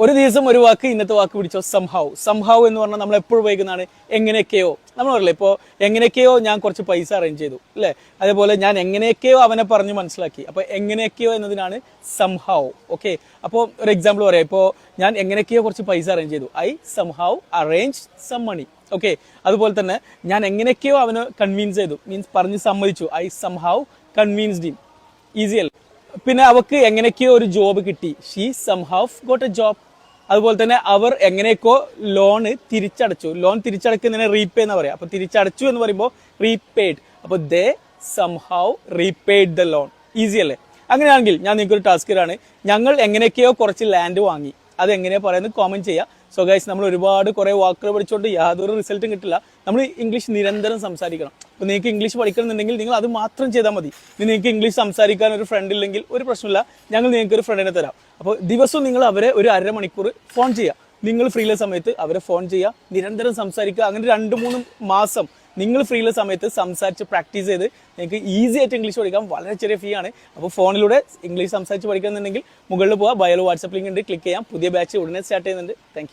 ഒരു ദിവസം ഒരു വാക്ക് ഇന്നത്തെ വാക്ക് പിടിച്ചോ സംഹാവ് എന്ന് പറഞ്ഞാൽ നമ്മൾ എപ്പോഴും ഉപയോഗിക്കുന്നതാണ് എങ്ങനെയൊക്കെയോ. നമ്മൾ പറയില്ലേ ഇപ്പോൾ എങ്ങനെയൊക്കെയോ ഞാൻ കുറച്ച് പൈസ അറേഞ്ച് ചെയ്തു അല്ലേ, അതേപോലെ ഞാൻ എങ്ങനെയൊക്കെയോ അവനെ പറഞ്ഞ് മനസ്സിലാക്കി. അപ്പോൾ എങ്ങനെയൊക്കെയോ എന്നതിനാണ് സംഹാവ്. ഓക്കെ, അപ്പോൾ ഒരു എക്സാമ്പിൾ പറയാം. ഇപ്പോൾ ഞാൻ എങ്ങനെയൊക്കെയോ കുറച്ച് പൈസ അറേഞ്ച് ചെയ്തു, I somehow arrange some money. Okay, അതുപോലെ തന്നെ ഞാൻ എങ്ങനെയൊക്കെയോ അവന് കൺവിൻസ് ചെയ്തു, മീൻസ് പറഞ്ഞ് സമ്മതിച്ചു, ഐ സംഹാവ് കൺവിൻസ്ഡ് ഹിം. ഈസി അല്ലേ. പിന്നെ അവക്ക് എങ്ങനെയൊക്കെയോ ഒരു ജോബ് കിട്ടി, ഷീ സംഹാവ് ഗോട്ട് എ ജോബ്. അതുപോലെ തന്നെ അവർ എങ്ങനെയൊക്കെ ലോൺ തിരിച്ചടച്ചു. ലോൺ തിരിച്ചടക്കുന്നതിനെ റീപേ എന്ന് പറയാം. അപ്പൊ തിരിച്ചടച്ചു എന്ന് പറയുമ്പോൾ റീപെയ്ഡ്. അപ്പൊ ദേ സംഹാവ് റീപെയ്ഡ് ദ ലോൺ. ഈസി അല്ലേ. അങ്ങനെയാണെങ്കിൽ ഞാൻ നിങ്ങൾക്ക് ഒരു ടാസ്ക് തരാണ്. ഞങ്ങൾ എങ്ങനെയൊക്കെയോ കുറച്ച് ലാൻഡ് വാങ്ങി, അത് എങ്ങനെയാ പറയുന്നത് കോമെന്റ് ചെയ്യാം. സോ ഗൈസ്, നമ്മൾ ഒരുപാട് കുറെ വാക്കുകൾ പഠിച്ചുകൊണ്ട് യാതൊരു റിസൾട്ടും കിട്ടില്ല. നമ്മൾ ഇംഗ്ലീഷ് നിരന്തരം സംസാരിക്കണം. അപ്പോൾ നിങ്ങൾക്ക് ഇംഗ്ലീഷ് പഠിക്കണമെന്നുണ്ടെങ്കിൽ നിങ്ങൾ അത് മാത്രം ചെയ്താൽ മതി. നിങ്ങൾക്ക് ഇംഗ്ലീഷ് സംസാരിക്കാൻ ഒരു ഫ്രണ്ട് ഇല്ലെങ്കിൽ ഒരു പ്രശ്നമില്ല, ഞങ്ങൾ നിങ്ങൾക്ക് ഒരു ഫ്രണ്ടിനെ തരാം. അപ്പോൾ ദിവസവും നിങ്ങൾ അവരെ ഒരു അരമണിക്കൂർ ഫോൺ ചെയ്യുക. നിങ്ങൾ ഫ്രീയുള്ള സമയത്ത് അവരെ ഫോൺ ചെയ്യുക, നിരന്തരം സംസാരിക്കുക. അങ്ങനെ 2-3 മാസം നിങ്ങൾ ഫ്രീയുള്ള സമയത്ത് സംസാരിച്ച് പ്രാക്ടീസ് ചെയ്ത് നിങ്ങൾക്ക് ഈസി ആയിട്ട് ഇംഗ്ലീഷ് പഠിക്കാം. വളരെ ചെറിയ ഫീ ആണ്. അപ്പോൾ ഫോണിലൂടെ ഇംഗ്ലീഷ് സംസാരിച്ച് പഠിക്കുന്നുണ്ടെങ്കിൽ മുകളിൽ പോവുക, ബയോയിൽ വാട്സപ്പ് ലിങ്ക് ഉണ്ട്, ക്ലിക്ക് ചെയ്യാം. പുതിയ ബാച്ച് ഉടനെ സ്റ്റാർട്ട് ചെയ്യുന്നുണ്ട്. താങ്ക്